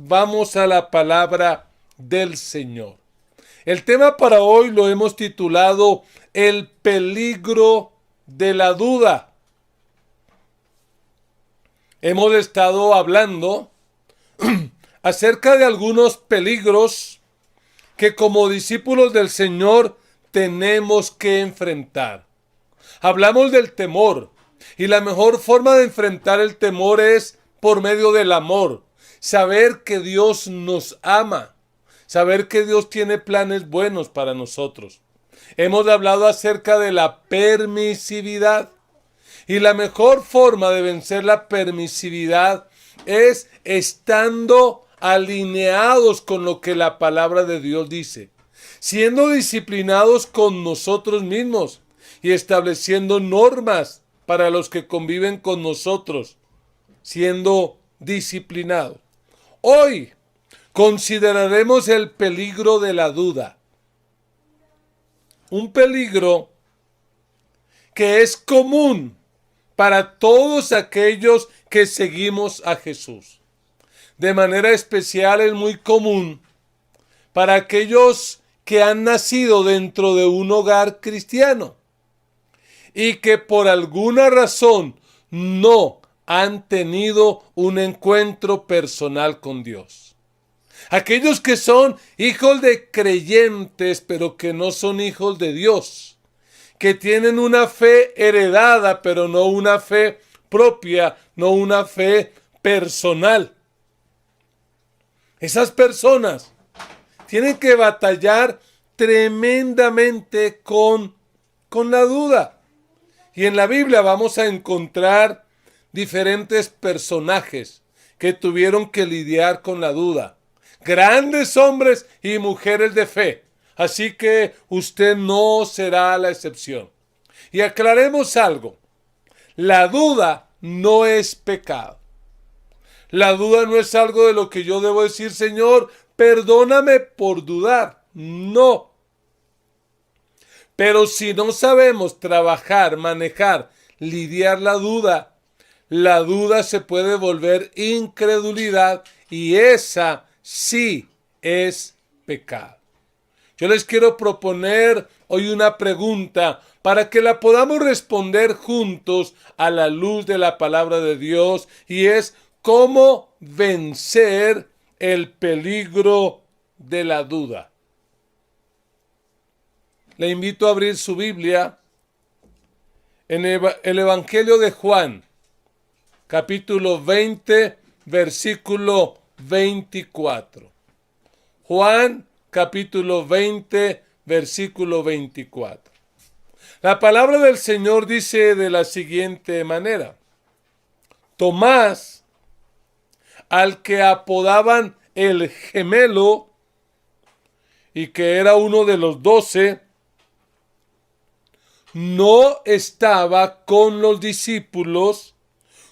vamos a la palabra del Señor. El tema para hoy lo hemos titulado El peligro de la duda. Hemos estado hablando acerca de algunos peligros que como discípulos del Señor tenemos que enfrentar. Hablamos del temor y la mejor forma de enfrentar el temor es por medio del amor. Saber que Dios nos ama, saber que Dios tiene planes buenos para nosotros. Hemos hablado acerca de la permisividad y la mejor forma de vencer la permisividad es estando alineados con lo que la palabra de Dios dice, siendo disciplinados con nosotros mismos y estableciendo normas para los que conviven con nosotros, siendo disciplinados. Hoy consideraremos el peligro de la duda. Un peligro que es común para todos aquellos que seguimos a Jesús. De manera especial es muy común para aquellos que han nacido dentro de un hogar cristiano y que por alguna razón no han tenido un encuentro personal con Dios. Aquellos que son hijos de creyentes pero que no son hijos de Dios, que tienen una fe heredada pero no una fe propia, no una fe personal. Esas personas tienen que batallar tremendamente con la duda. Y en la Biblia vamos a encontrar diferentes personajes que tuvieron que lidiar con la duda. Grandes hombres y mujeres de fe. Así que usted no será la excepción. Y aclaremos algo. La duda no es pecado. La duda no es algo de lo que yo debo decir, Señor, perdóname por dudar. No. Pero si no sabemos trabajar, manejar, lidiar la duda se puede volver incredulidad y esa sí es pecado. Yo les quiero proponer hoy una pregunta para que la podamos responder juntos a la luz de la palabra de Dios y es ¿cómo vencer el peligro de la duda? Le invito a abrir su Biblia en el Evangelio de Juan, capítulo 20, versículo 24. Juan, capítulo 20, versículo 24. La palabra del Señor dice de la siguiente manera: Tomás, al que apodaban el gemelo y que era uno de los 12, no estaba con los discípulos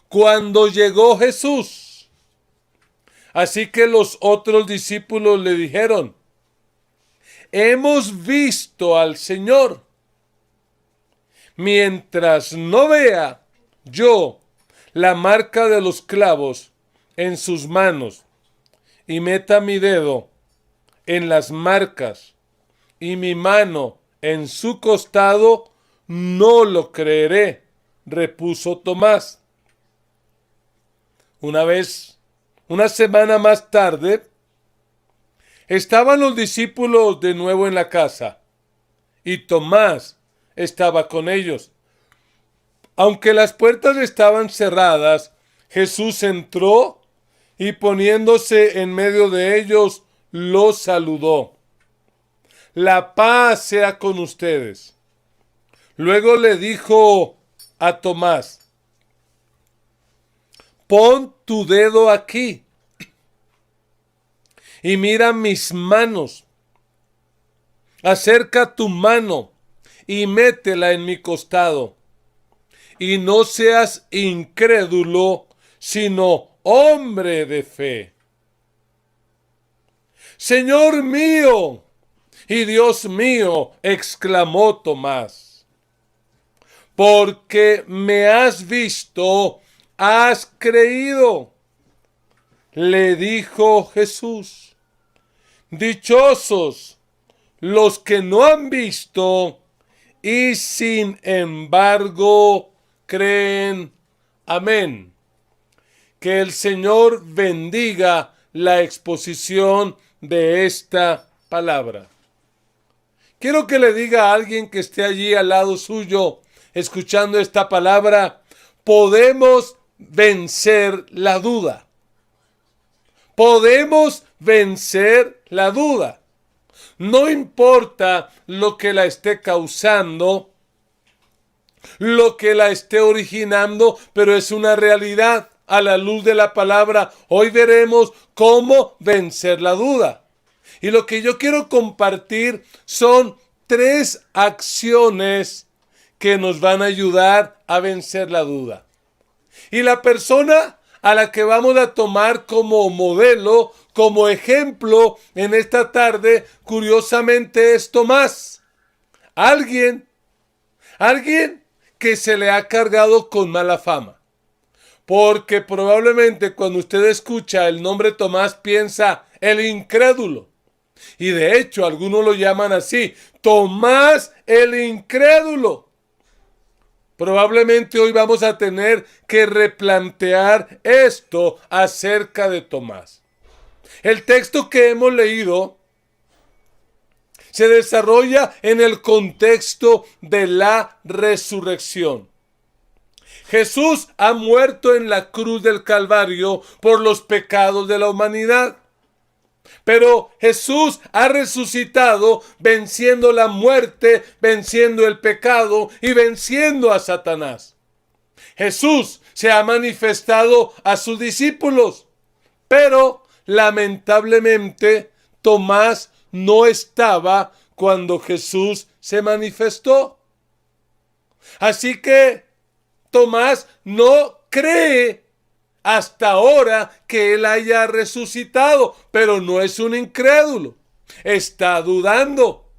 cuando llegó Jesús. Así que los otros discípulos le dijeron: hemos visto al Señor. Mientras no vea yo la marca de los clavos en sus manos y meta mi dedo en las marcas y mi mano en su costado, no lo creeré, repuso Tomás. Una semana más tarde, estaban los discípulos de nuevo en la casa y Tomás estaba con ellos. Aunque las puertas estaban cerradas, Jesús entró y poniéndose en medio de ellos, los saludó. La paz sea con ustedes. Luego le dijo a Tomás: pon tu dedo aquí y mira mis manos. Acerca tu mano y métela en mi costado. Y no seas incrédulo, sino hombre de fe. Señor mío y Dios mío, exclamó Tomás, porque me has visto, has creído. le dijo Jesús: dichosos los que no han visto y sin embargo creen. Amén. Que el Señor bendiga la exposición de esta palabra. Quiero que le diga a alguien que esté allí al lado suyo, escuchando esta palabra: podemos vencer la duda. Podemos vencer la duda. No importa lo que la esté causando, lo que la esté originando, pero es una realidad. A la luz de la palabra, hoy veremos cómo vencer la duda. Y lo que yo quiero compartir son 3 acciones que nos van a ayudar a vencer la duda. Y la persona a la que vamos a tomar como modelo, como ejemplo en esta tarde, curiosamente es Tomás. Alguien que se le ha cargado con mala fama. Porque probablemente cuando usted escucha el nombre Tomás piensa el incrédulo. Y de hecho algunos lo llaman así: Tomás el incrédulo. Probablemente hoy vamos a tener que replantear esto acerca de Tomás. El texto que hemos leído se desarrolla en el contexto de la resurrección. Jesús ha muerto en la cruz del Calvario por los pecados de la humanidad. Pero Jesús ha resucitado venciendo la muerte, venciendo el pecado y venciendo a Satanás. Jesús se ha manifestado a sus discípulos, pero lamentablemente Tomás no estaba cuando Jesús se manifestó. Así que Tomás no cree hasta ahora que él haya resucitado, pero no es un incrédulo, está dudando.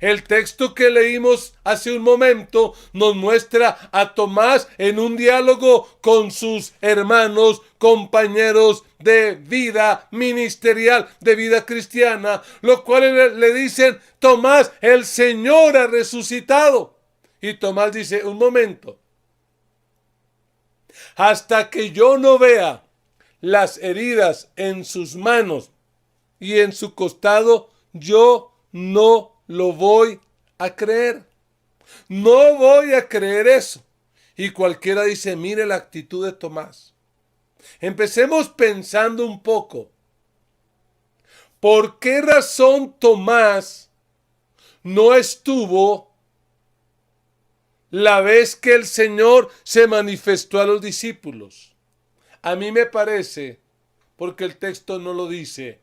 El texto que leímos hace un momento nos muestra a Tomás en un diálogo con sus hermanos, compañeros de vida ministerial, de vida cristiana, los cuales le dicen: Tomás, el Señor ha resucitado. Y Tomás dice: un momento, hasta que yo no vea las heridas en sus manos y en su costado, yo no lo voy a creer. No voy a creer eso. Y cualquiera dice: mire la actitud de Tomás. Empecemos pensando un poco. ¿Por qué razón Tomás no estuvo la vez que el Señor se manifestó a los discípulos? A mí me parece, porque el texto no lo dice,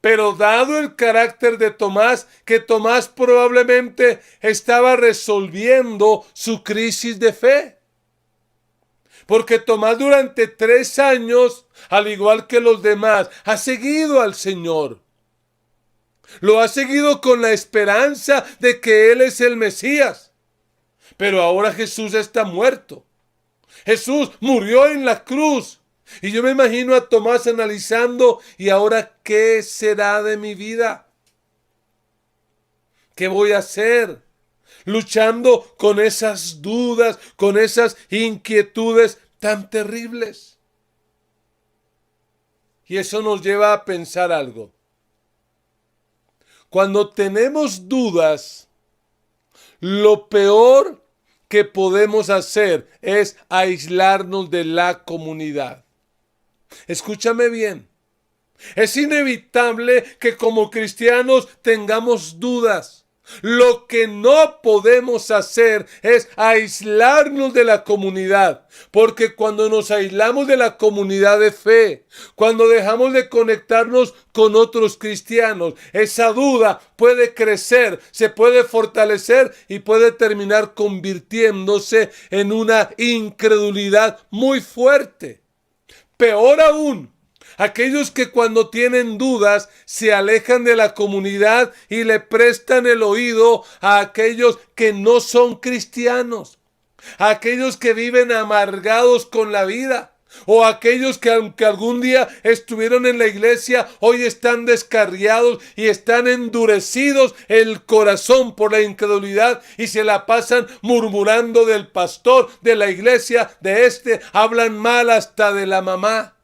pero dado el carácter de Tomás, que Tomás probablemente estaba resolviendo su crisis de fe. Porque Tomás durante 3 años, al igual que los demás, ha seguido al Señor. Lo ha seguido con la esperanza de que Él es el Mesías. Pero ahora Jesús está muerto. Jesús murió en la cruz. Y yo me imagino a Tomás analizando: ¿y ahora qué será de mi vida? ¿Qué voy a hacer? Luchando con esas dudas, con esas inquietudes tan terribles. Y eso nos lleva a pensar algo. Cuando tenemos dudas, lo peor que podemos hacer es aislarnos de la comunidad. Escúchame bien. Es inevitable que como cristianos tengamos dudas. Lo que no podemos hacer es aislarnos de la comunidad, porque cuando nos aislamos de la comunidad de fe, cuando dejamos de conectarnos con otros cristianos, esa duda puede crecer, se puede fortalecer y puede terminar convirtiéndose en una incredulidad muy fuerte. Peor aún, aquellos que cuando tienen dudas se alejan de la comunidad y le prestan el oído a aquellos que no son cristianos, a aquellos que viven amargados con la vida, O aquellos que aunque algún día estuvieron en la iglesia, hoy están descarriados y están endurecidos el corazón por la incredulidad y se la pasan murmurando del pastor, de la iglesia, hablan mal hasta de la mamá.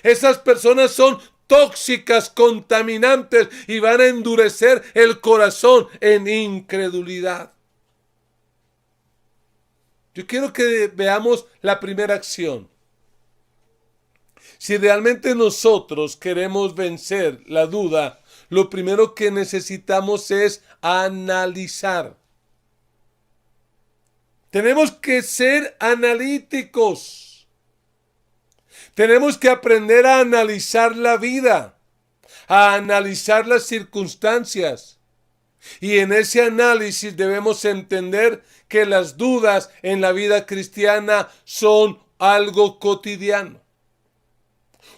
Esas personas son tóxicas, contaminantes y van a endurecer el corazón en incredulidad. Yo quiero que veamos la primera acción. Si realmente nosotros queremos vencer la duda, lo primero que necesitamos es analizar. Tenemos que ser analíticos. Tenemos que aprender a analizar la vida, a analizar las circunstancias. Y en ese análisis debemos entender que las dudas en la vida cristiana son algo cotidiano.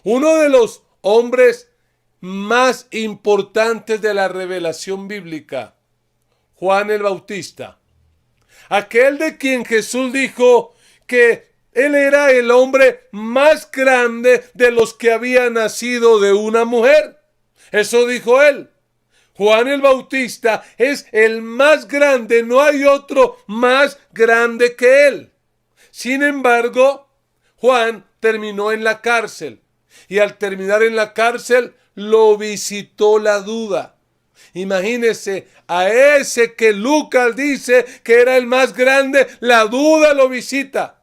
Uno de los hombres más importantes de la revelación bíblica, Juan el Bautista, aquel de quien Jesús dijo que él era el hombre más grande de los que había nacido de una mujer. Eso dijo él. Juan el Bautista es el más grande, no hay otro más grande que él. Sin embargo, Juan terminó en la cárcel. Y al terminar en la cárcel, lo visitó la duda. Imagínese, a ese que Lucas dice que era el más grande, la duda lo visita.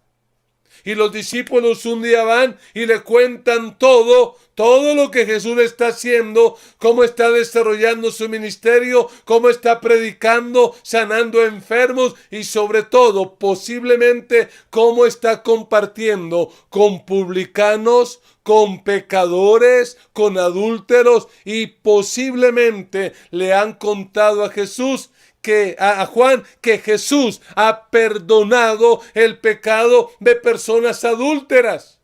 Y los discípulos un día van y le cuentan todo lo que Jesús está haciendo, cómo está desarrollando su ministerio, cómo está predicando, sanando enfermos y sobre todo, posiblemente, cómo está compartiendo con publicanos, con pecadores, con adúlteros y posiblemente le han contado a Juan que Jesús ha perdonado el pecado de personas adúlteras.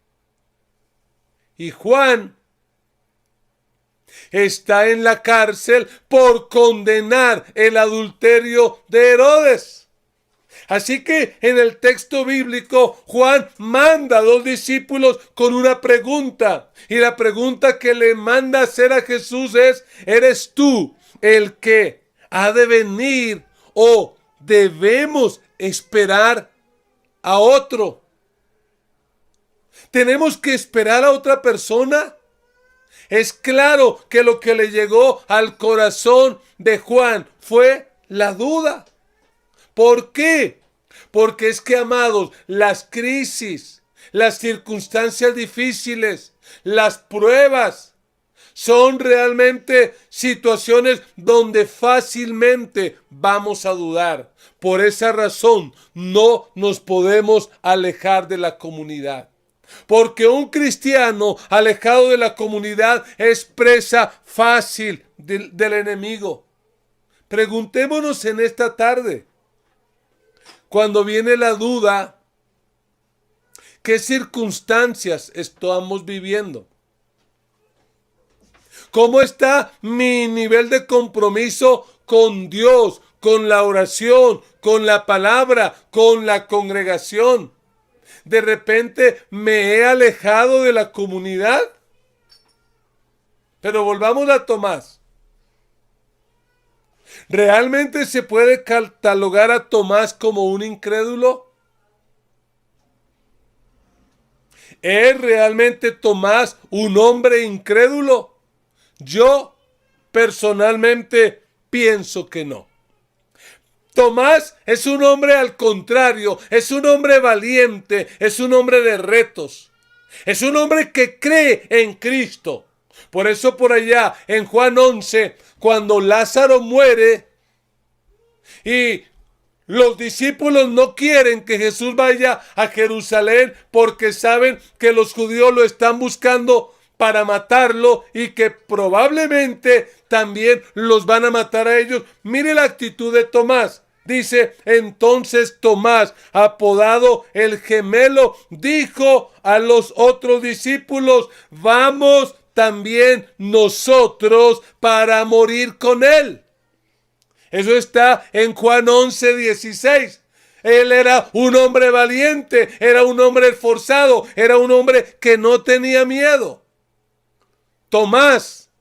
Y Juan está en la cárcel por condenar el adulterio de Herodes. Así que en el texto bíblico Juan manda a 2 discípulos con una pregunta. Y la pregunta que le manda hacer a Jesús es: ¿eres tú el que ha de venir o debemos esperar a otro? ¿Tenemos que esperar a otra persona? Es claro que lo que le llegó al corazón de Juan fue la duda. ¿Por qué? Porque es que, amados, las crisis, las circunstancias difíciles, las pruebas, son realmente situaciones donde fácilmente vamos a dudar. Por esa razón, no nos podemos alejar de la comunidad. Porque un cristiano alejado de la comunidad es presa fácil del enemigo. Preguntémonos en esta tarde, cuando viene la duda, ¿qué circunstancias estamos viviendo? ¿Cómo está mi nivel de compromiso con Dios, con la oración, con la palabra, con la congregación? ¿De repente me he alejado de la comunidad? Pero volvamos a Tomás. ¿Realmente se puede catalogar a Tomás como un incrédulo? ¿Es realmente Tomás un hombre incrédulo? Yo personalmente pienso que no. Tomás es un hombre al contrario, es un hombre valiente, es un hombre de retos, es un hombre que cree en Cristo. Por eso por allá en Juan 11, cuando Lázaro muere y los discípulos no quieren que Jesús vaya a Jerusalén porque saben que los judíos lo están buscando para matarlo y que probablemente también los van a matar a ellos. Mire la actitud de Tomás. Dice: entonces Tomás, apodado el gemelo, dijo a los otros discípulos: vamos también nosotros para morir con él. Eso está en Juan 11:16. Él era un hombre valiente, era un hombre esforzado, era un hombre que no tenía miedo. Tomás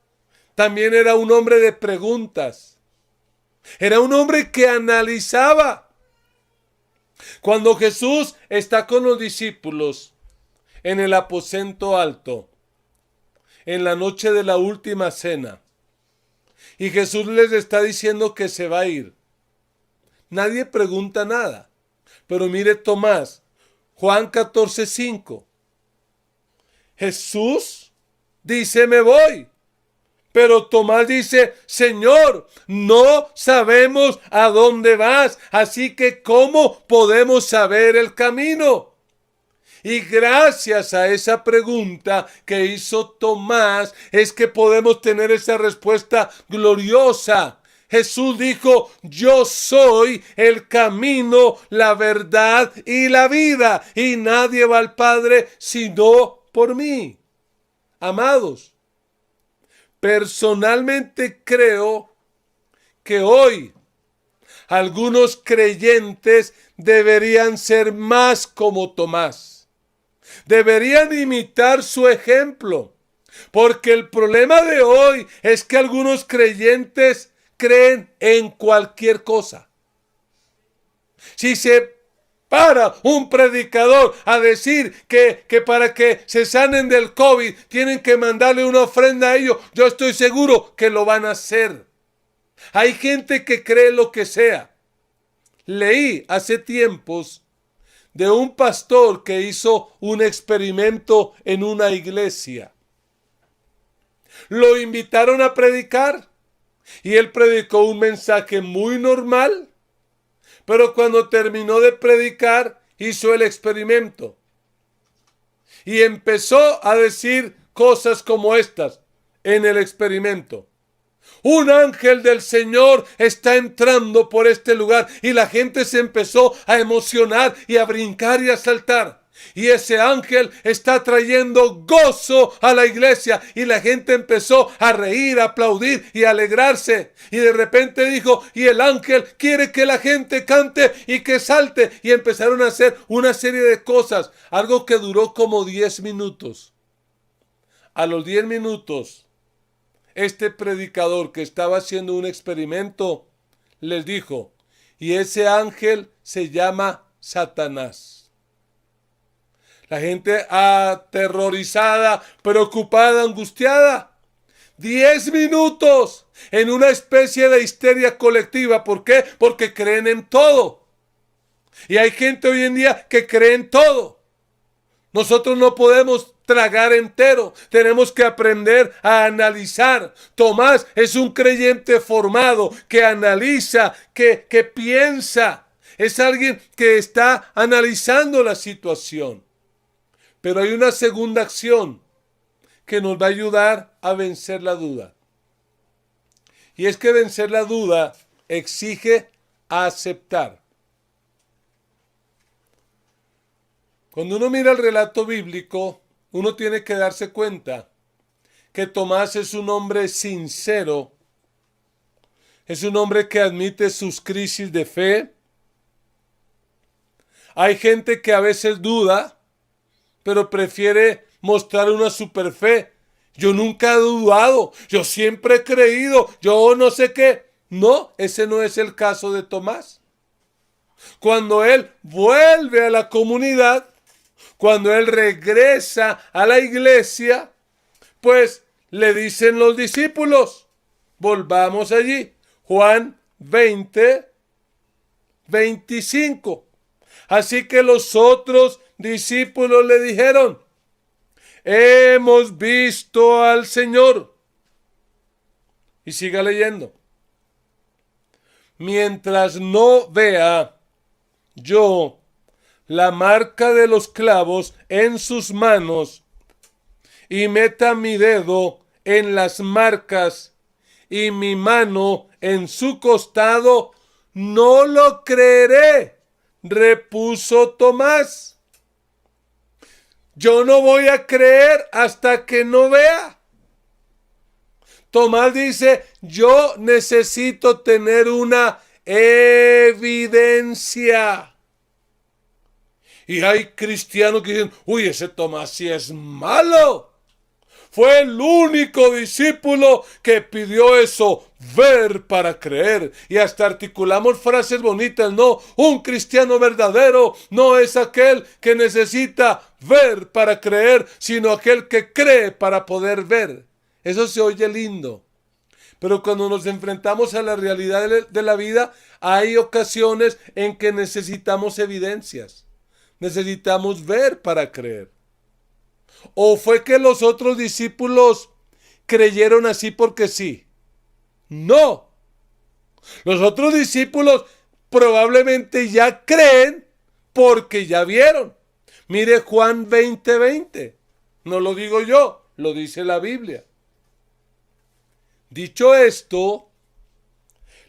también era un hombre de preguntas. Era un hombre que analizaba. Cuando Jesús está con los discípulos en el aposento alto, en la noche de la última cena, y Jesús les está diciendo que se va a ir, nadie pregunta nada. Pero mire Tomás, Juan 14:5. Jesús dice, me voy. Pero Tomás dice, Señor, no sabemos a dónde vas, así que ¿cómo podemos saber el camino? Y gracias a esa pregunta que hizo Tomás es que podemos tener esa respuesta gloriosa. Jesús dijo, yo soy el camino, la verdad y la vida, y nadie va al Padre sino por mí. Amados, personalmente creo que hoy algunos creyentes deberían ser más como Tomás. Deberían imitar su ejemplo, porque el problema de hoy es que algunos creyentes creen en cualquier cosa. Si se para un predicador a decir que para que se sanen del COVID tienen que mandarle una ofrenda a ellos, yo estoy seguro que lo van a hacer. Hay gente que cree lo que sea. Leí hace tiempos de un pastor que hizo un experimento en una iglesia. Lo invitaron a predicar y él predicó un mensaje muy normal, pero cuando terminó de predicar hizo el experimento y empezó a decir cosas como estas en el experimento. Un ángel del Señor está entrando por este lugar, y la gente se empezó a emocionar y a brincar y a saltar. Y ese ángel está trayendo gozo a la iglesia, y la gente empezó a reír, a aplaudir y a alegrarse. Y de repente dijo, y el ángel quiere que la gente cante y que salte. Y empezaron a hacer una serie de cosas, algo que duró como 10 minutos. A los 10 minutos, este predicador que estaba haciendo un experimento les dijo, y ese ángel se llama Satanás. La gente aterrorizada, preocupada, angustiada. 10 minutos en una especie de histeria colectiva. ¿Por qué? Porque creen en todo. Y hay gente hoy en día que cree en todo. Nosotros no podemos tragar entero, tenemos que aprender a analizar. Tomás es un creyente formado que analiza, que piensa. Es alguien que está analizando la situación. Pero hay una segunda acción que nos va a ayudar a vencer la duda. Y es que vencer la duda exige aceptar. Cuando uno mira el relato bíblico, uno tiene que darse cuenta que Tomás es un hombre sincero, es un hombre que admite sus crisis de fe. Hay gente que a veces duda, pero prefiere mostrar una superfe. Yo nunca he dudado, yo siempre he creído, yo no sé qué. No, ese no es el caso de Tomás. Cuando él vuelve a la comunidad, cuando él regresa a la iglesia, pues le dicen los discípulos, volvamos allí, Juan 20:25. Así que los otros discípulos le dijeron, hemos visto al Señor. Y siga leyendo. Mientras no vea yo la marca de los clavos en sus manos y meta mi dedo en las marcas y mi mano en su costado, no lo creeré, repuso Tomás. Yo no voy a creer hasta que no vea. Tomás dice, yo necesito tener una evidencia. Y hay cristianos que dicen, uy, ese Tomás sí es malo. Fue el único discípulo que pidió eso, ver para creer. Y hasta articulamos frases bonitas, no, un cristiano verdadero no es aquel que necesita ver para creer, sino aquel que cree para poder ver. Eso se oye lindo. Pero cuando nos enfrentamos a la realidad de la vida, hay ocasiones en que necesitamos evidencias. Necesitamos ver para creer. ¿O fue que los otros discípulos creyeron así porque sí? No. Los otros discípulos probablemente ya creen porque ya vieron. Mire Juan 20:20. No lo digo yo, lo dice la Biblia. Dicho esto,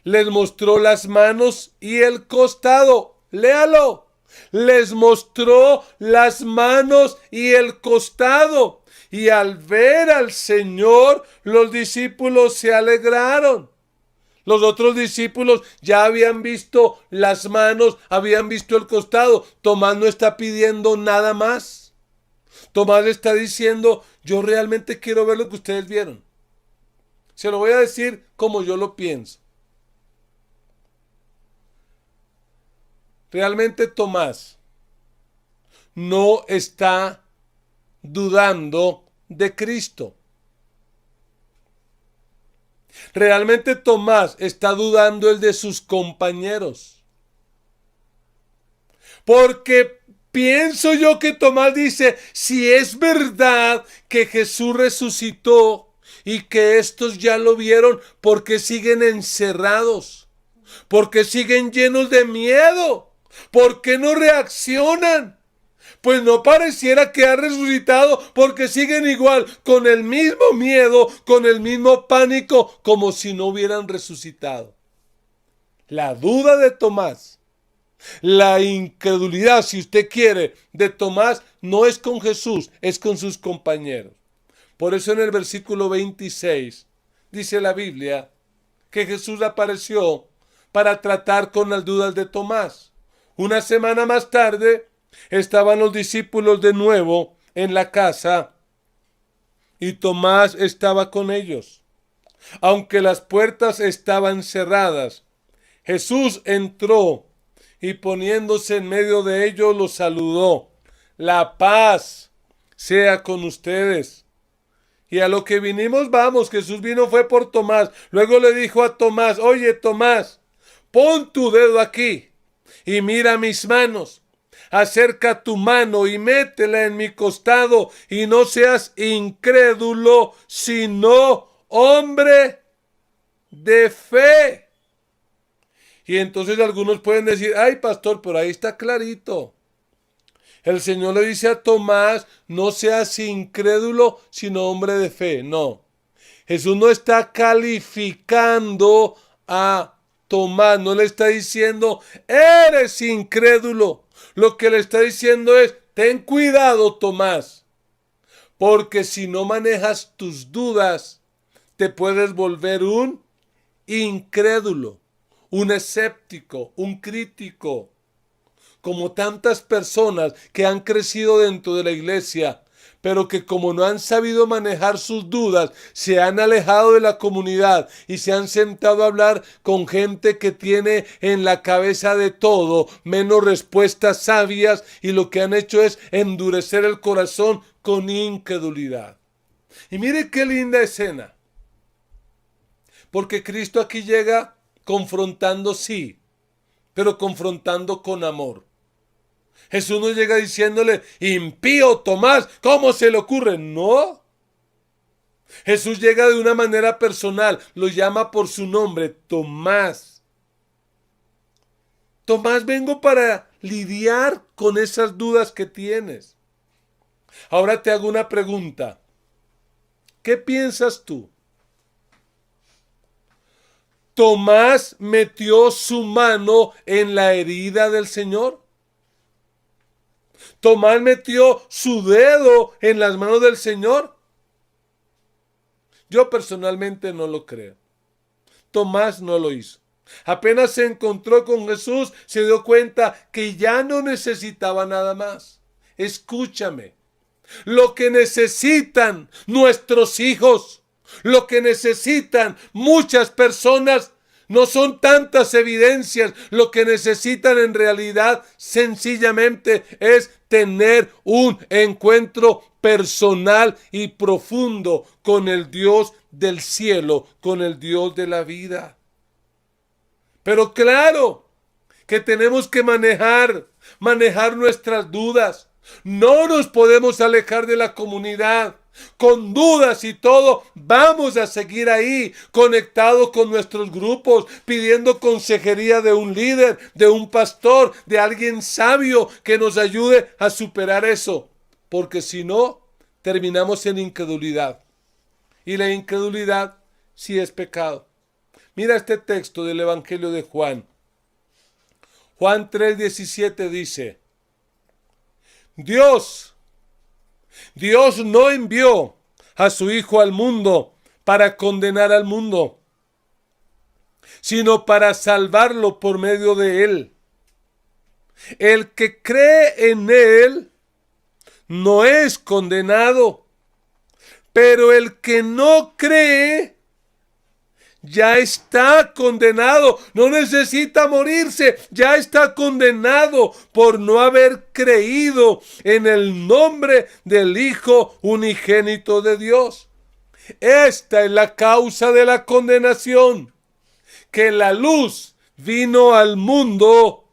les mostró las manos y el costado. Léalo. Les mostró las manos y el costado. Y al ver al Señor, los discípulos se alegraron. Los otros discípulos ya habían visto las manos, habían visto el costado. Tomás no está pidiendo nada más. Tomás está diciendo, yo realmente quiero ver lo que ustedes vieron. Se lo voy a decir como yo lo pienso. Realmente Tomás no está dudando de Cristo. Realmente Tomás está dudando el de sus compañeros. Porque pienso yo que Tomás dice, si es verdad que Jesús resucitó y que estos ya lo vieron, ¿por qué siguen encerrados? ¿Por qué siguen llenos de miedo? ¿Por qué no reaccionan? Pues no pareciera que ha resucitado porque siguen igual, con el mismo miedo, con el mismo pánico, como si no hubieran resucitado. La duda de Tomás, la incredulidad, si usted quiere, de Tomás no es con Jesús, es con sus compañeros. Por eso en el versículo 26 dice la Biblia que Jesús apareció para tratar con las dudas de Tomás. Una semana más tarde estaban los discípulos de nuevo en la casa y Tomás estaba con ellos. Aunque las puertas estaban cerradas, Jesús entró y poniéndose en medio de ellos los saludó. La paz sea con ustedes. Y a lo que vinimos vamos, Jesús vino fue por Tomás. Luego le dijo a Tomás, oye Tomás, pon tu dedo aquí y mira mis manos. Acerca tu mano y métela en mi costado y no seas incrédulo, sino hombre de fe. Y entonces algunos pueden decir, ay pastor, pero ahí está clarito. El Señor le dice a Tomás, no seas incrédulo, sino hombre de fe. No, Jesús no está calificando a Tomás, no le está diciendo, eres incrédulo. Lo que le está diciendo es, ten cuidado, Tomás, porque si no manejas tus dudas, te puedes volver un incrédulo, un escéptico, un crítico. Como tantas personas que han crecido dentro de la iglesia, pero que como no han sabido manejar sus dudas, se han alejado de la comunidad y se han sentado a hablar con gente que tiene en la cabeza de todo, menos respuestas sabias, y lo que han hecho es endurecer el corazón con incredulidad. Y mire qué linda escena, porque Cristo aquí llega confrontando, sí, pero confrontando con amor. Jesús no llega diciéndole, impío Tomás, ¿cómo se le ocurre? No. Jesús llega de una manera personal, lo llama por su nombre, Tomás. Tomás, vengo para lidiar con esas dudas que tienes. Ahora te hago una pregunta. ¿Qué piensas tú? ¿Tomás metió su mano en la herida del Señor? ¿Tomás metió su dedo en las manos del Señor? Yo personalmente no lo creo. Tomás no lo hizo. Apenas se encontró con Jesús, se dio cuenta que ya no necesitaba nada más. Escúchame, lo que necesitan nuestros hijos, lo que necesitan muchas personas, no son tantas evidencias. Lo que necesitan en realidad sencillamente es tener un encuentro personal y profundo con el Dios del cielo, con el Dios de la vida. Pero claro que tenemos que manejar nuestras dudas. No nos podemos alejar de la comunidad. Con dudas y todo, vamos a seguir ahí, conectados con nuestros grupos, pidiendo consejería de un líder, de un pastor, de alguien sabio que nos ayude a superar eso. Porque si no, terminamos en incredulidad. Y la incredulidad sí es pecado. Mira este texto del Evangelio de Juan. Juan 3:17 dice: Dios no envió a su Hijo al mundo para condenar al mundo, sino para salvarlo por medio de él. El que cree en él no es condenado, pero el que no cree ya está condenado. No necesita morirse, ya está condenado por no haber creído en el nombre del Hijo unigénito de Dios. Esta es la causa de la condenación, que la luz vino al mundo,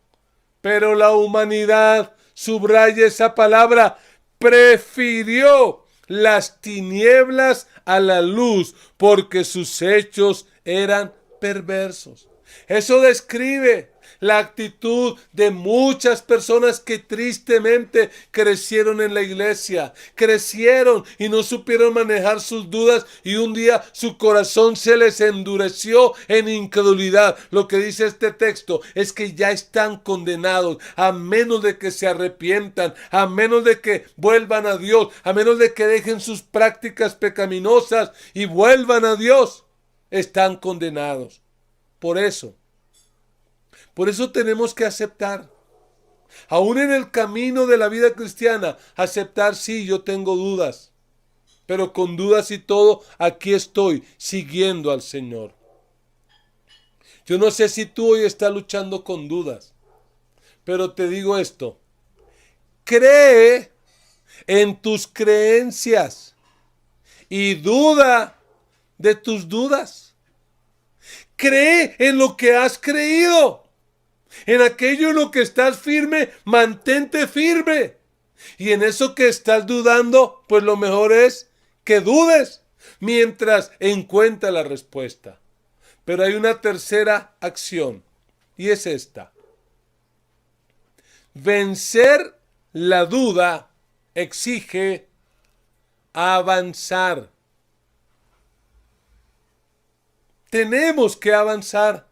pero la humanidad, subraya esa palabra, prefirió las tinieblas a la luz, porque sus hechos eran perversos. Eso describe la actitud de muchas personas que tristemente crecieron en la iglesia, crecieron y no supieron manejar sus dudas, y un día su corazón se les endureció en incredulidad. Lo que dice este texto es que ya están condenados, a menos de que se arrepientan, a menos de que vuelvan a Dios, a menos de que dejen sus prácticas pecaminosas y vuelvan a Dios. Están condenados. Por eso tenemos que aceptar, aún en el camino de la vida cristiana, aceptar: sí, yo tengo dudas, pero con dudas y todo, aquí estoy siguiendo al Señor. Yo no sé si tú hoy estás luchando con dudas, pero te digo esto: cree en tus creencias y duda de tus dudas. Cree en lo que has creído. En aquello en lo que estás firme, mantente firme. Y en eso que estás dudando, pues lo mejor es que dudes mientras encuentra la respuesta. Pero hay una tercera acción, y es esta: vencer la duda exige avanzar. Tenemos que avanzar.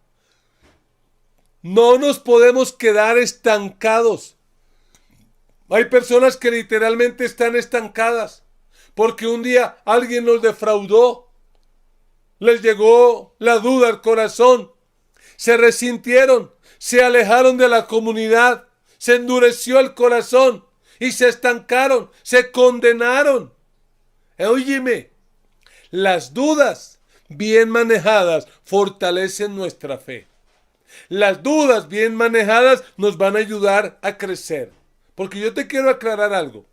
No nos podemos quedar estancados. Hay personas que literalmente están estancadas porque un día alguien los defraudó. Les llegó la duda al corazón. Se resintieron, se alejaron de la comunidad, se endureció el corazón y se estancaron, se condenaron. Óyeme, las dudas bien manejadas fortalecen nuestra fe. Las dudas bien manejadas nos van a ayudar a crecer. Porque yo te quiero aclarar algo: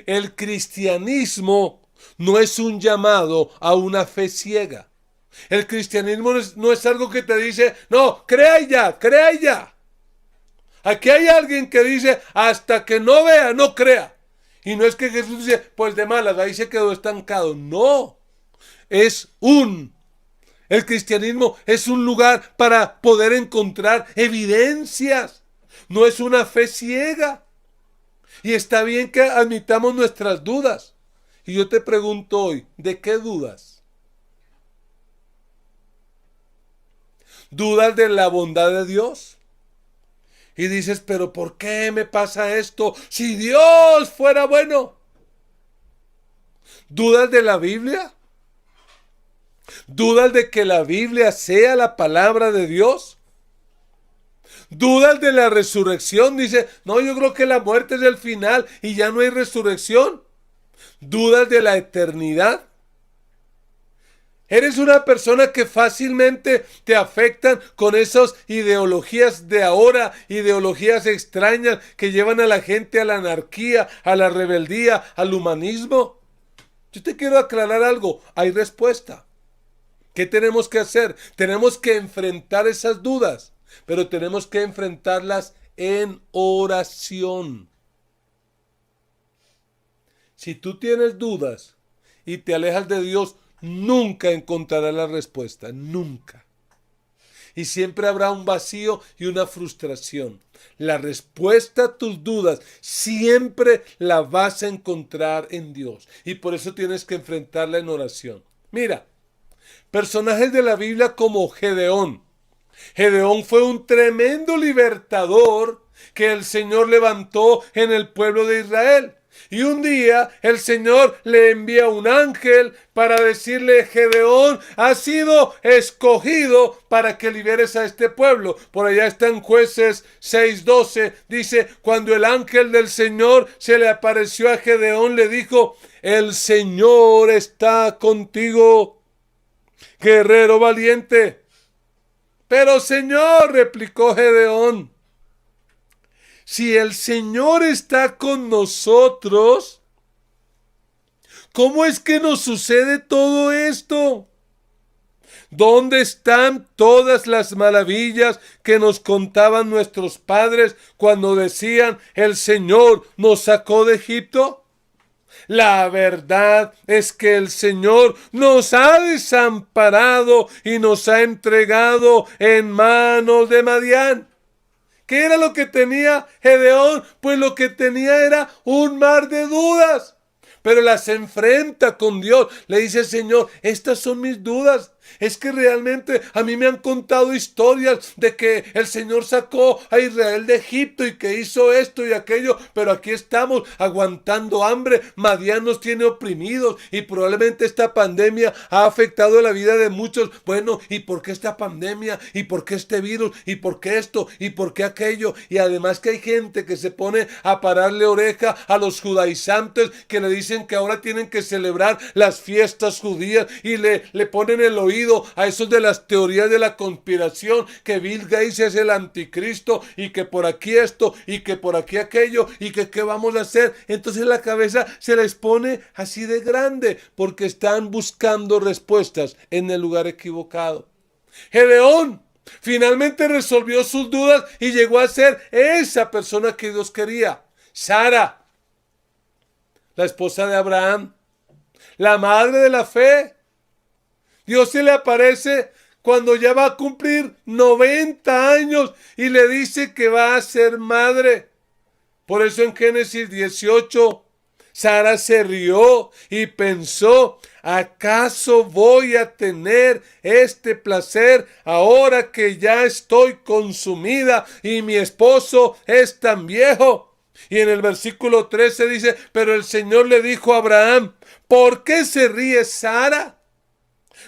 el cristianismo no es un llamado a una fe ciega. El cristianismo no es algo que te dice: no, crea ya, crea ya. Aquí hay alguien que dice: hasta que no vea, no crea. Y no es que Jesús dice: pues de malas, ahí se quedó estancado. No, el cristianismo es un lugar para poder encontrar evidencias. No es una fe ciega. Y está bien que admitamos nuestras dudas. Y yo te pregunto hoy: ¿de qué dudas? ¿Dudas de la bondad de Dios? Y dices: ¿pero por qué me pasa esto si Dios fuera bueno? ¿Dudas de la Biblia? ¿Dudas de que la Biblia sea la palabra de Dios? Dudas de la resurrección. Dice, no, yo creo que la muerte es el final y ya no hay resurrección. Dudas de la eternidad. Eres una persona que fácilmente te afectan con esas ideologías de ahora, ideologías extrañas que llevan a la gente a la anarquía, a la rebeldía, al humanismo. Yo te quiero aclarar algo, hay respuesta. ¿Qué tenemos que hacer? Tenemos que enfrentar esas dudas, pero tenemos que enfrentarlas en oración. Si tú tienes dudas y te alejas de Dios, nunca encontrarás la respuesta, nunca. Y siempre habrá un vacío y una frustración. La respuesta a tus dudas siempre la vas a encontrar en Dios. Y por eso tienes que enfrentarla en oración. Mira, personajes de la Biblia como Gedeón. Gedeón fue un tremendo libertador que el Señor levantó en el pueblo de Israel. Y un día el Señor le envía un ángel para decirle: Gedeón ha sido escogido para que liberes a este pueblo. Por allá está en Jueces 6:12. Dice: cuando el ángel del Señor se le apareció a Gedeón, le dijo: el Señor está contigo, guerrero valiente. Pero Señor, replicó Gedeón, si el Señor está con nosotros, ¿cómo es que nos sucede todo esto? ¿Dónde están todas las maravillas que nos contaban nuestros padres cuando decían: el Señor nos sacó de Egipto? La verdad es que el Señor nos ha desamparado y nos ha entregado en manos de Madián. ¿Qué era lo que tenía Gedeón? Pues lo que tenía era un mar de dudas. Pero las enfrenta con Dios. Le dice: Señor, estas son mis dudas. Es que realmente a mí me han contado historias de que el Señor sacó a Israel de Egipto y que hizo esto y aquello, pero aquí estamos aguantando hambre. Madián nos tiene oprimidos y probablemente esta pandemia ha afectado la vida de muchos. Bueno, ¿y por qué esta pandemia? ¿Y por qué este virus? ¿Y por qué esto? ¿Y por qué aquello? Y además que hay gente que se pone a pararle oreja a los judaizantes que le dicen que ahora tienen que celebrar las fiestas judías y le ponen el oído a esos de las teorías de la conspiración, que Bill Gates es el anticristo y que por aquí esto y que por aquí aquello y que qué vamos a hacer. Entonces la cabeza se les pone así de grande porque están buscando respuestas en el lugar equivocado. Gedeón finalmente resolvió sus dudas y llegó a ser esa persona que Dios quería. Sara, la esposa de Abraham, la madre de la fe. Dios se le aparece cuando ya va a cumplir 90 años y le dice que va a ser madre. Por eso en Génesis 18, Sara se rió y pensó: ¿acaso voy a tener este placer ahora que ya estoy consumida y mi esposo es tan viejo? Y en el versículo 13 dice: pero el Señor le dijo a Abraham: ¿por qué se ríe Sara?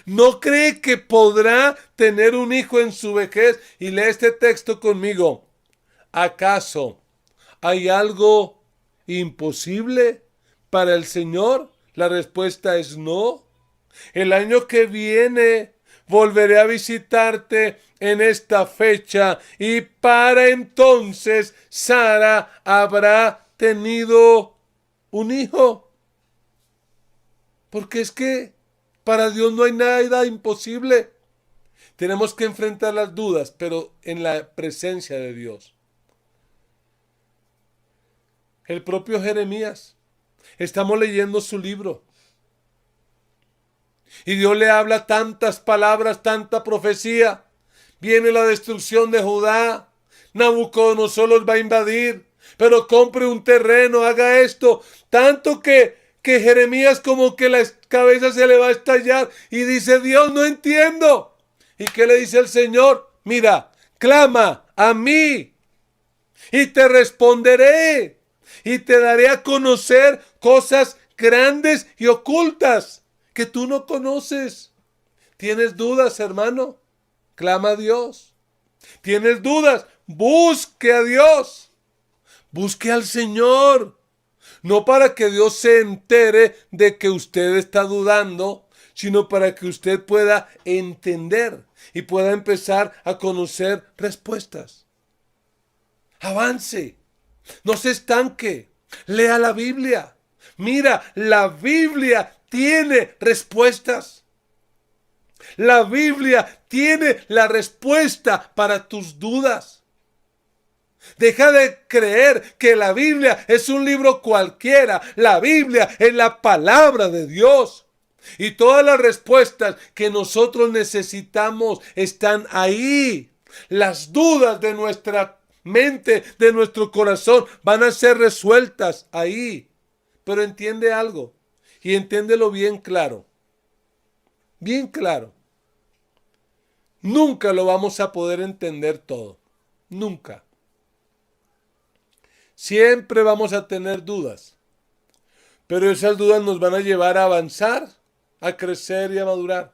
¿No cree que podrá tener un hijo en su vejez? Y lee este texto conmigo. ¿Acaso hay algo imposible para el Señor? La respuesta es no. El año que viene volveré a visitarte en esta fecha y para entonces Sara habrá tenido un hijo. Porque es que para Dios no hay nada imposible. Tenemos que enfrentar las dudas, pero en la presencia de Dios. El propio Jeremías. Estamos leyendo su libro. Y Dios le habla tantas palabras, tanta profecía. Viene la destrucción de Judá. Nabucodonosor los va a invadir. Pero compre un terreno, haga esto. Tanto que Jeremías como que la cabeza se le va a estallar y dice: Dios, no entiendo. ¿Y qué le dice el Señor? Mira, clama a mí y te responderé y te daré a conocer cosas grandes y ocultas que tú no conoces. ¿Tienes dudas, hermano? Clama a Dios. ¿Tienes dudas? Busque a Dios. Busque al Señor. No para que Dios se entere de que usted está dudando, sino para que usted pueda entender y pueda empezar a conocer respuestas. Avance. No se estanque. Lea la Biblia. Mira, la Biblia tiene respuestas. La Biblia tiene la respuesta para tus dudas. Deja de creer que la Biblia es un libro cualquiera. La Biblia es la palabra de Dios. Y todas las respuestas que nosotros necesitamos están ahí. Las dudas de nuestra mente, de nuestro corazón, van a ser resueltas ahí. Pero entiende algo, y entiéndelo bien claro. Bien claro. Nunca lo vamos a poder entender todo. Nunca. Siempre vamos a tener dudas. Pero esas dudas nos van a llevar a avanzar, a crecer y a madurar.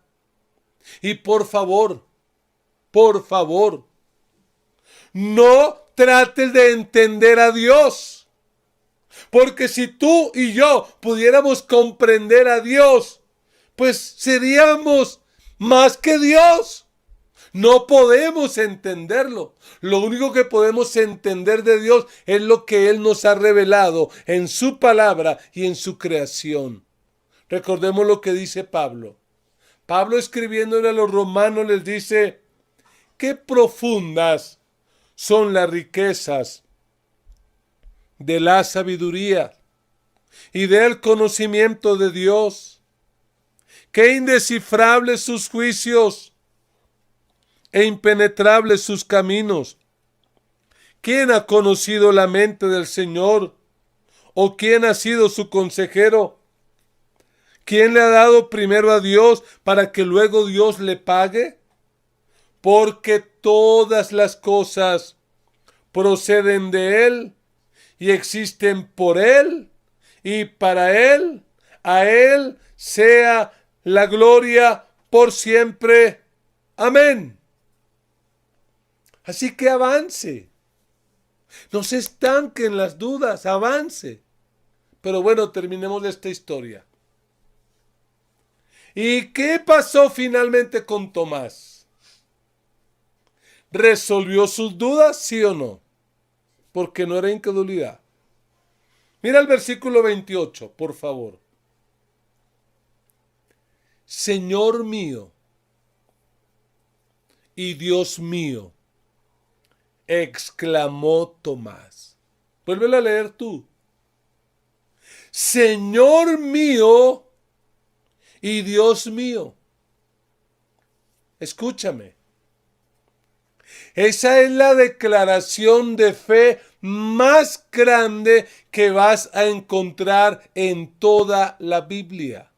Y por favor, no trates de entender a Dios. Porque si tú y yo pudiéramos comprender a Dios, pues seríamos más que Dios. No podemos entenderlo. Lo único que podemos entender de Dios es lo que Él nos ha revelado en su palabra y en su creación. Recordemos lo que dice Pablo. Pablo, escribiéndole a los romanos, les dice: qué profundas son las riquezas de la sabiduría y del conocimiento de Dios. Qué indescifrables sus juicios e impenetrables sus caminos. ¿Quién ha conocido la mente del Señor? ¿O quién ha sido su consejero? ¿Quién le ha dado primero a Dios para que luego Dios le pague? Porque todas las cosas proceden de Él y existen por Él y para Él. A Él sea la gloria por siempre. Amén. Así que avance. No se estanque en las dudas, avance. Pero bueno, terminemos esta historia. ¿Y qué pasó finalmente con Tomás? ¿Resolvió sus dudas, sí o no? Porque no era incredulidad. Mira el versículo 28, por favor. Señor mío y Dios mío, exclamó Tomás. Vuélvelo a leer tú. Señor mío y Dios mío. Escúchame. Esa es la declaración de fe más grande que vas a encontrar en toda la Biblia.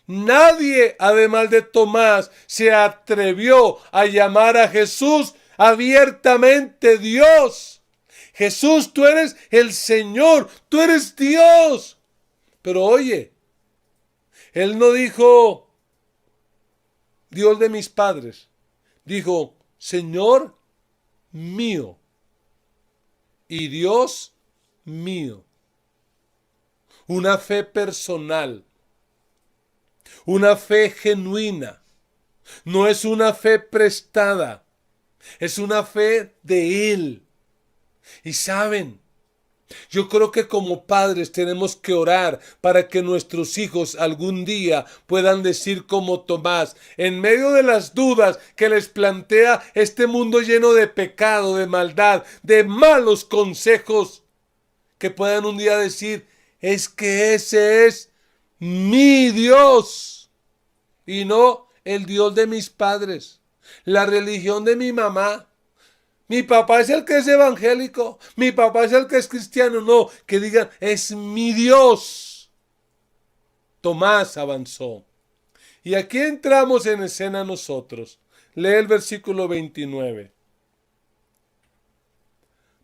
Nadie, además de Tomás, se atrevió a llamar a Jesús abiertamente Dios. Jesús, tú eres el Señor, tú eres Dios. Pero oye, Él no dijo Dios de mis padres, dijo Señor mío y Dios mío. Una fe personal, una fe genuina, no es una fe prestada, es una fe de Él. Y saben, yo creo que como padres tenemos que orar para que nuestros hijos algún día puedan decir como Tomás, en medio de las dudas que les plantea este mundo lleno de pecado, de maldad, de malos consejos, que puedan un día decir, es que ese es mi Dios y no el Dios de mis padres, la religión de mi mamá. Mi papá es el que es evangélico, mi papá es el que es cristiano. No, que digan, es mi Dios. Tomás avanzó. Y aquí entramos en escena nosotros. Lee el versículo 29.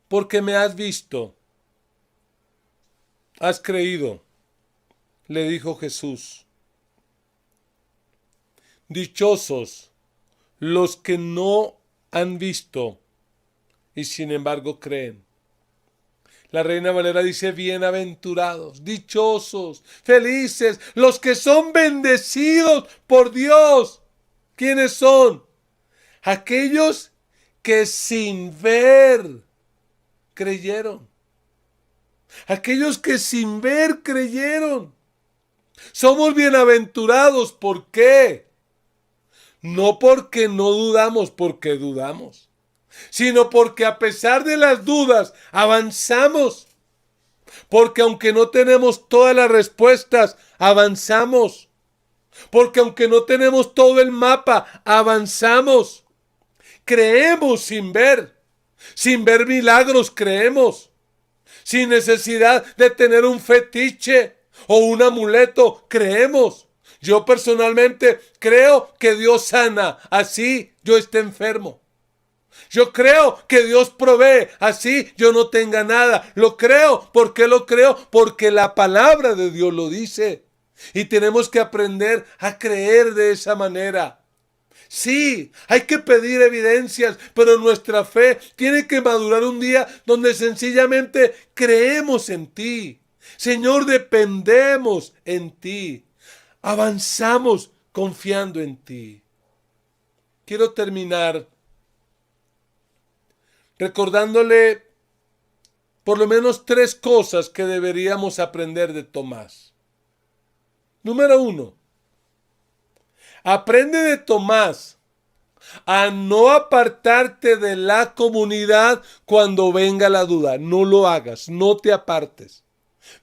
Porque me has visto, has creído, le dijo Jesús. Dichosos los que no han visto y sin embargo creen. La Reina Valera dice: bienaventurados, dichosos, felices, los que son bendecidos por Dios. ¿Quiénes son? Aquellos que sin ver creyeron. Aquellos que sin ver creyeron. Somos bienaventurados. ¿Por qué? No porque no dudamos, porque dudamos, sino porque a pesar de las dudas avanzamos. Porque aunque no tenemos todas las respuestas, avanzamos. Porque aunque no tenemos todo el mapa, avanzamos. Creemos sin ver. Sin ver milagros, creemos. Sin necesidad de tener un fetiche o un amuleto, creemos. Yo personalmente creo que Dios sana, así yo esté enfermo. Yo creo que Dios provee, así yo no tenga nada. Lo creo. ¿Por qué lo creo? Porque la palabra de Dios lo dice. Y tenemos que aprender a creer de esa manera. Sí, hay que pedir evidencias, pero nuestra fe tiene que madurar un día donde sencillamente creemos en ti. Señor, dependemos en ti. Avanzamos confiando en ti. Quiero terminar recordándole por lo menos 3 cosas que deberíamos aprender de Tomás. Número 1. Aprende de Tomás a no apartarte de la comunidad cuando venga la duda. No lo hagas, no te apartes.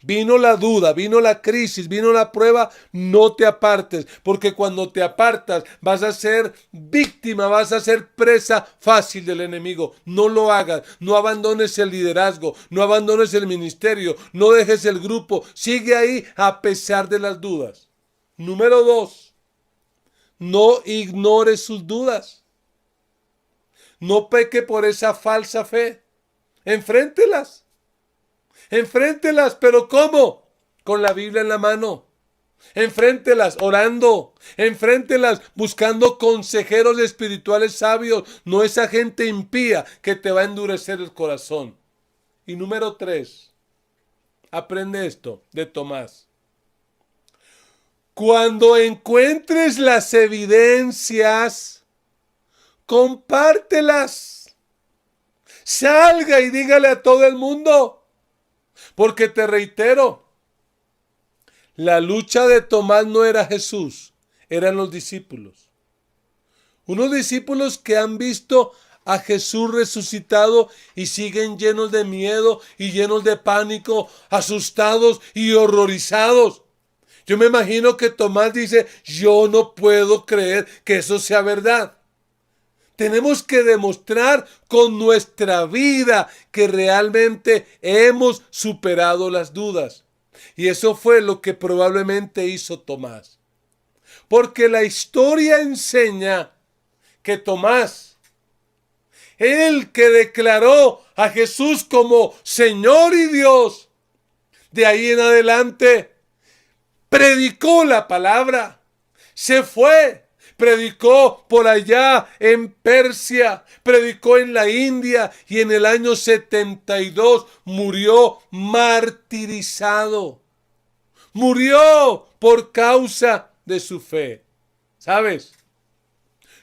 Vino la duda, vino la crisis, vino la prueba, no te apartes, porque cuando te apartas vas a ser víctima, vas a ser presa fácil del enemigo. No lo hagas, no abandones el liderazgo, no abandones el ministerio, no dejes el grupo, sigue ahí a pesar de las dudas. Número 2, no ignores sus dudas. No peque por esa falsa fe. Enfréntelas. Enfréntelas, pero ¿cómo? Con la Biblia en la mano. Enfréntelas orando. Enfréntelas buscando consejeros espirituales sabios. No esa gente impía que te va a endurecer el corazón. Y número 3. Aprende esto de Tomás. Cuando encuentres las evidencias, compártelas. Salga y dígale a todo el mundo. Porque te reitero, la lucha de Tomás no era Jesús, eran los discípulos. Unos discípulos que han visto a Jesús resucitado y siguen llenos de miedo y llenos de pánico, asustados y horrorizados. Yo me imagino que Tomás dice: yo no puedo creer que eso sea verdad. Tenemos que demostrar con nuestra vida que realmente hemos superado las dudas. Y eso fue lo que probablemente hizo Tomás. Porque la historia enseña que Tomás, el que declaró a Jesús como Señor y Dios, de ahí en adelante predicó la palabra, se fue. Predicó por allá en Persia, predicó en la India y en el año 72 murió martirizado. Murió por causa de su fe. ¿Sabes?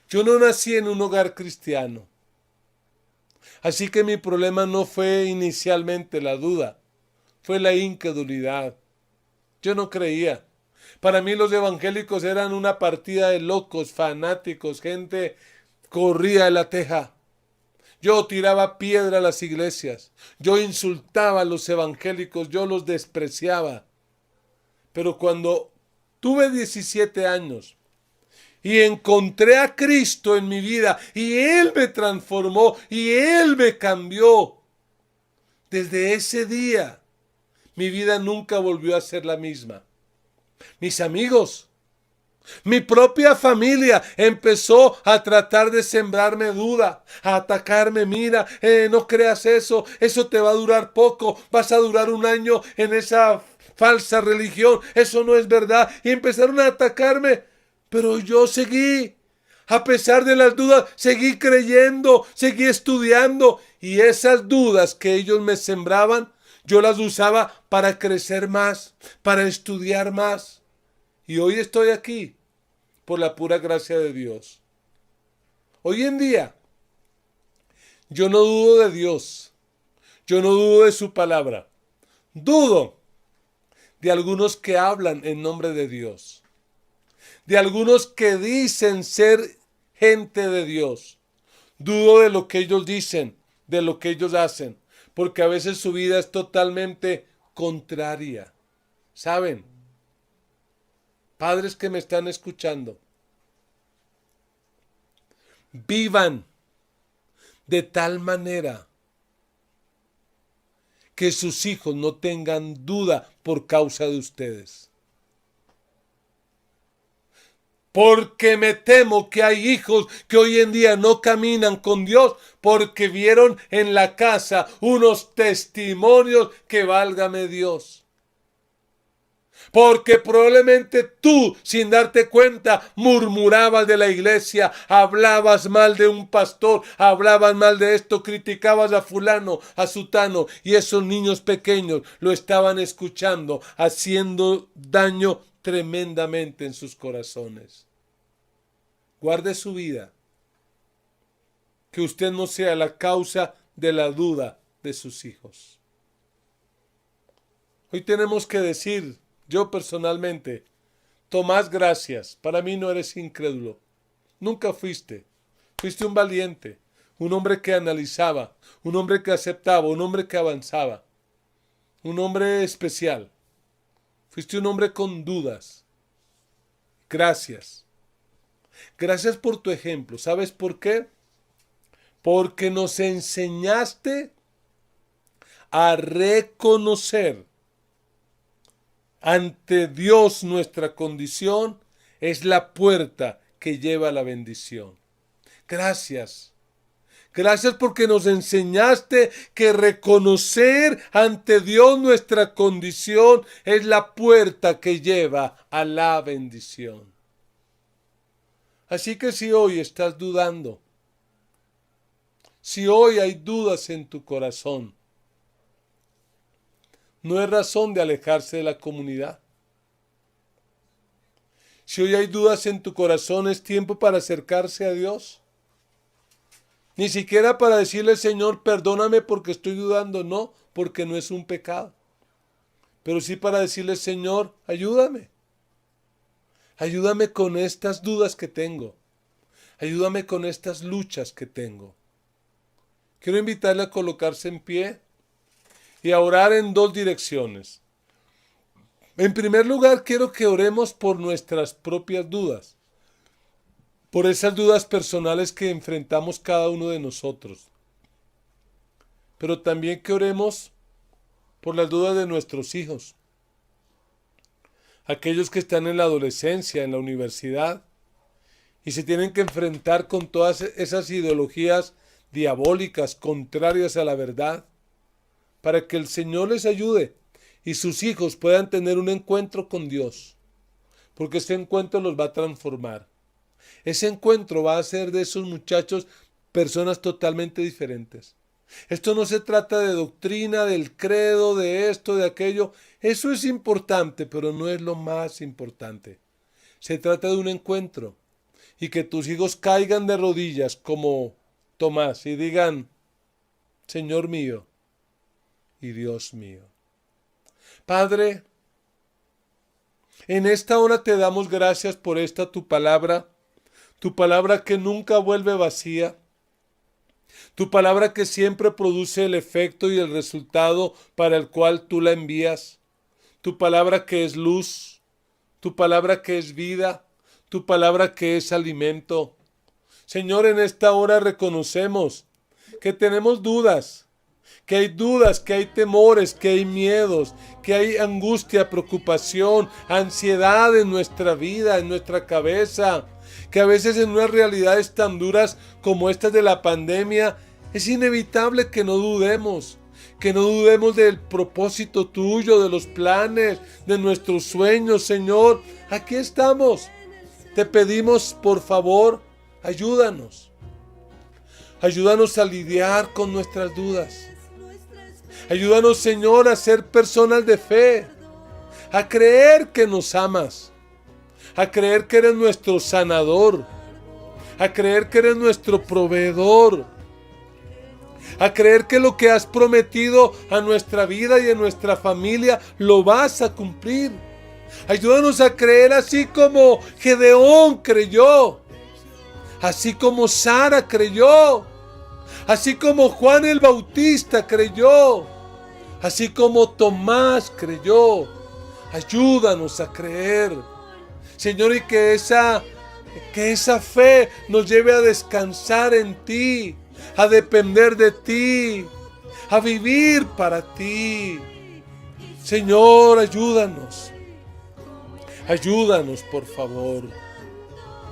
Yo no nací en un hogar cristiano. Así que mi problema no fue inicialmente la duda, fue la incredulidad. Yo no creía. Para mí los evangélicos eran una partida de locos, fanáticos, gente corría de la teja. Yo tiraba piedra a las iglesias, yo insultaba a los evangélicos, yo los despreciaba. Pero cuando tuve 17 años y encontré a Cristo en mi vida y Él me transformó y Él me cambió, desde ese día mi vida nunca volvió a ser la misma. Mis amigos, mi propia familia empezó a tratar de sembrarme duda, a atacarme. Mira, no creas eso, eso te va a durar poco, vas a durar un año en esa falsa religión, eso no es verdad. Y empezaron a atacarme, pero yo seguí A pesar de las dudas, seguí creyendo, seguí estudiando. Y esas dudas que ellos me sembraban, yo las usaba para crecer más, para estudiar más. Y hoy estoy aquí por la pura gracia de Dios. Hoy en día, yo no dudo de Dios. Yo no dudo de su palabra. Dudo de algunos que hablan en nombre de Dios. De algunos que dicen ser gente de Dios. Dudo de lo que ellos dicen, de lo que ellos hacen, porque a veces su vida es totalmente contraria. ¿Saben? Padres que me están escuchando, vivan de tal manera que sus hijos no tengan duda por causa de ustedes. Porque me temo que hay hijos que hoy en día no caminan con Dios porque vieron en la casa unos testimonios que válgame Dios. Porque probablemente tú, sin darte cuenta, murmurabas de la iglesia, hablabas mal de un pastor, hablabas mal de esto, criticabas a fulano, a sutano, y esos niños pequeños lo estaban escuchando, haciendo daño tremendamente en sus corazones. Guarde su vida, que usted no sea la causa de la duda de sus hijos. Hoy tenemos que decir, yo personalmente, Tomás, gracias, para mí no eres incrédulo, nunca fuiste, fuiste un valiente, un hombre que analizaba, un hombre que aceptaba, un hombre que avanzaba, un hombre especial, fuiste un hombre con dudas. Gracias. Gracias por tu ejemplo. ¿Sabes por qué? Porque nos enseñaste a reconocer ante Dios nuestra condición es la puerta que lleva a la bendición. Gracias. Gracias porque nos enseñaste que reconocer ante Dios nuestra condición es la puerta que lleva a la bendición. Así que si hoy estás dudando, si hoy hay dudas en tu corazón, no es razón de alejarse de la comunidad. Si hoy hay dudas en tu corazón, es tiempo para acercarse a Dios. Ni siquiera para decirle, Señor, perdóname porque estoy dudando, no, porque no es un pecado. Pero sí para decirle, Señor, ayúdame. Ayúdame con estas dudas que tengo. Ayúdame con estas luchas que tengo. Quiero invitarle a colocarse en pie y a orar en dos direcciones. En primer lugar, quiero que oremos por nuestras propias dudas, por esas dudas personales que enfrentamos cada uno de nosotros. Pero también que oremos por las dudas de nuestros hijos, aquellos que están en la adolescencia, en la universidad, y se tienen que enfrentar con todas esas ideologías diabólicas, contrarias a la verdad, para que el Señor les ayude y sus hijos puedan tener un encuentro con Dios, porque ese encuentro los va a transformar. Ese encuentro va a hacer de esos muchachos personas totalmente diferentes. Esto no se trata de doctrina, del credo, de esto, de aquello. Eso es importante, pero no es lo más importante. Se trata de un encuentro y que tus hijos caigan de rodillas como Tomás y digan, Señor mío y Dios mío. Padre, en esta hora te damos gracias por esta tu palabra que nunca vuelve vacía, tu palabra que siempre produce el efecto y el resultado para el cual tú la envías, tu palabra que es luz, tu palabra que es vida, tu palabra que es alimento. Señor, en esta hora reconocemos que tenemos dudas, que hay temores, que hay miedos, que hay angustia, preocupación, ansiedad en nuestra vida, en nuestra cabeza, que a veces en unas realidades tan duras como estas de la pandemia, es inevitable que no dudemos del propósito tuyo, de los planes, de nuestros sueños, Señor. Aquí estamos. Te pedimos, por favor, Ayúdanos. Ayúdanos a lidiar con nuestras dudas. Ayúdanos, Señor, a ser personas de fe, a creer que nos amas, a creer que eres nuestro sanador, a creer que eres nuestro proveedor, a creer que lo que has prometido a nuestra vida y a nuestra familia lo vas a cumplir. Ayúdanos a creer así como Gedeón creyó, así como Sara creyó, así como Juan el Bautista creyó, así como Tomás creyó. Ayúdanos a creer, Señor, y que esa fe nos lleve a descansar en ti, a depender de ti, a vivir para ti. Señor, ayúdanos. Ayúdanos, por favor.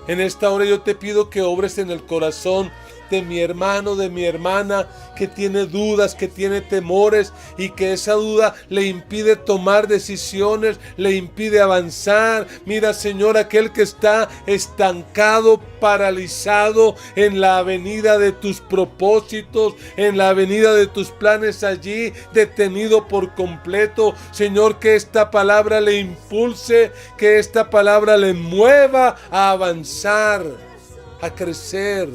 En esta hora yo te pido que obres en el corazón de mi hermano, de mi hermana, que tiene dudas, que tiene temores y que esa duda le impide tomar decisiones, le impide avanzar. Mira, Señor, aquel que está estancado, paralizado en la avenida de tus propósitos, en la avenida de tus planes allí, detenido por completo. Señor, que esta palabra le impulse, que esta palabra le mueva a avanzar, a crecer.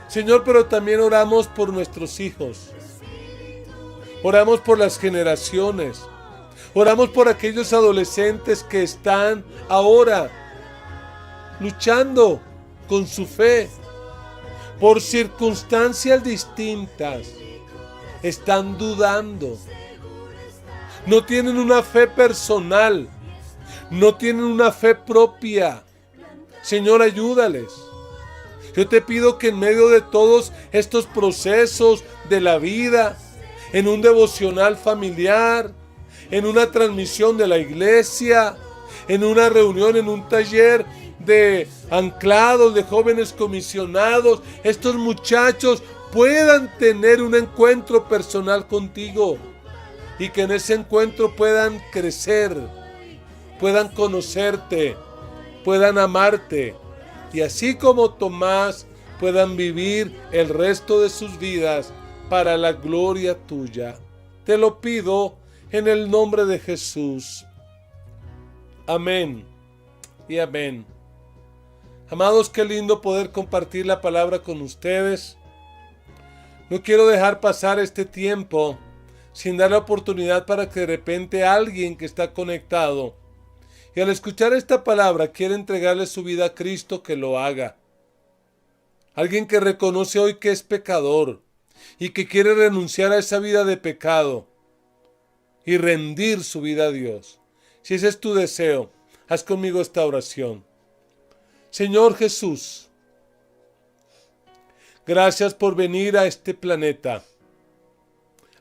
Señor, pero también oramos por nuestros hijos. Oramos por las generaciones. Oramos por aquellos adolescentes que están ahora luchando con su fe. Por circunstancias distintas. Están dudando. No tienen una fe personal. No tienen una fe propia. Señor, ayúdales. Yo te pido que en medio de todos estos procesos de la vida, en un devocional familiar, en una transmisión de la iglesia, en una reunión, en un taller de anclados, de jóvenes comisionados, estos muchachos puedan tener un encuentro personal contigo y que en ese encuentro puedan crecer, puedan conocerte, puedan amarte. Y así como Tomás, puedan vivir el resto de sus vidas para la gloria tuya. Te lo pido en el nombre de Jesús. Amén y amén. Amados, qué lindo poder compartir la palabra con ustedes. No quiero dejar pasar este tiempo sin dar la oportunidad para que de repente alguien que está conectado y al escuchar esta palabra quiere entregarle su vida a Cristo, que lo haga. Alguien que reconoce hoy que es pecador y que quiere renunciar a esa vida de pecado y rendir su vida a Dios. Si ese es tu deseo, haz conmigo esta oración. Señor Jesús, gracias por venir a este planeta,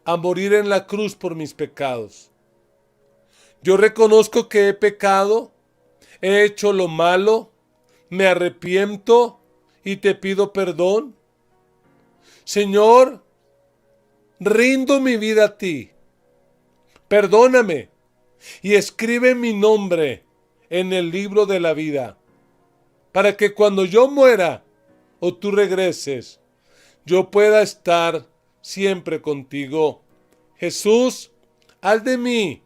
a morir en la cruz por mis pecados. Yo reconozco que he pecado, he hecho lo malo, me arrepiento y te pido perdón. Señor, rindo mi vida a ti. Perdóname y escribe mi nombre en el libro de la vida, para que cuando yo muera o tú regreses, yo pueda estar siempre contigo. Jesús, haz de mí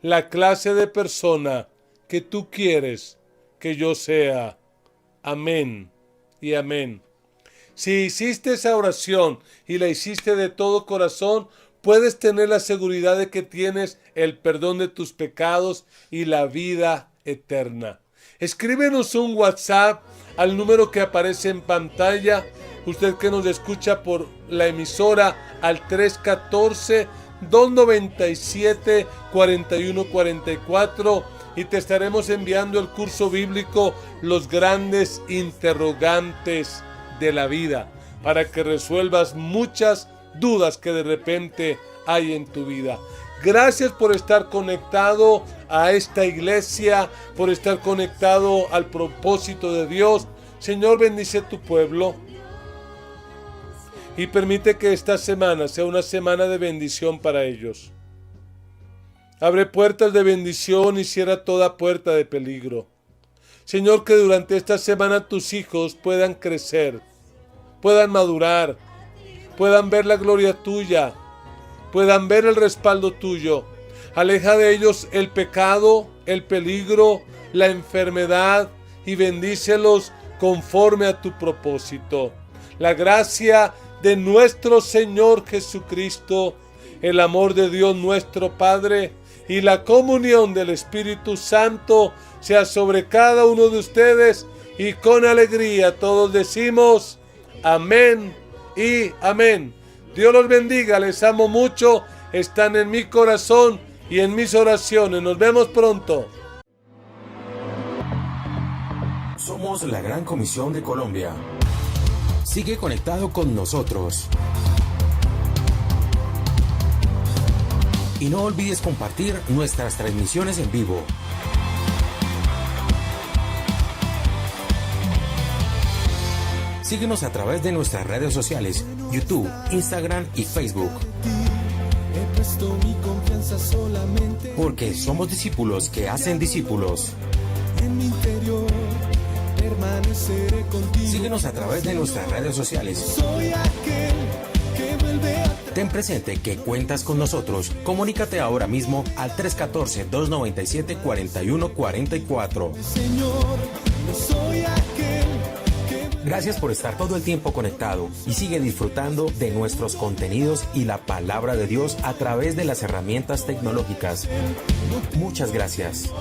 la clase de persona que tú quieres que yo sea. Amén y amén. Si hiciste esa oración y la hiciste de todo corazón, puedes tener la seguridad de que tienes el perdón de tus pecados y la vida eterna. Escríbenos un WhatsApp al número que aparece en pantalla. Usted que nos escucha por la emisora al 314-297-4144 y te estaremos enviando el curso bíblico Los Grandes Interrogantes de la Vida para que resuelvas muchas dudas que de repente hay en tu vida. Gracias por estar conectado a esta iglesia, por estar conectado al propósito de Dios. Señor, bendice tu pueblo y permite que esta semana sea una semana de bendición para ellos. Abre puertas de bendición y cierra toda puerta de peligro. Señor, que durante esta semana tus hijos puedan crecer, puedan madurar, puedan ver la gloria tuya, puedan ver el respaldo tuyo. Aleja de ellos el pecado, el peligro, la enfermedad y bendícelos conforme a tu propósito. La gracia de nuestro Señor Jesucristo, el amor de Dios nuestro Padre y la comunión del Espíritu Santo sea sobre cada uno de ustedes, y con alegría todos decimos amén y amén. Dios los bendiga, les amo mucho, están en mi corazón y en mis oraciones. Nos vemos pronto. Somos la Gran Comisión de Colombia. Sigue conectado con nosotros. Y no olvides compartir nuestras transmisiones en vivo. Síguenos a través de nuestras redes sociales, YouTube, Instagram y Facebook. Porque somos discípulos que hacen discípulos. Síguenos a través de nuestras redes sociales. Ten presente que cuentas con nosotros. Comunícate ahora mismo al 314-297-4144. Gracias por estar todo el tiempo conectado y sigue disfrutando de nuestros contenidos y la palabra de Dios a través de las herramientas tecnológicas. Muchas gracias.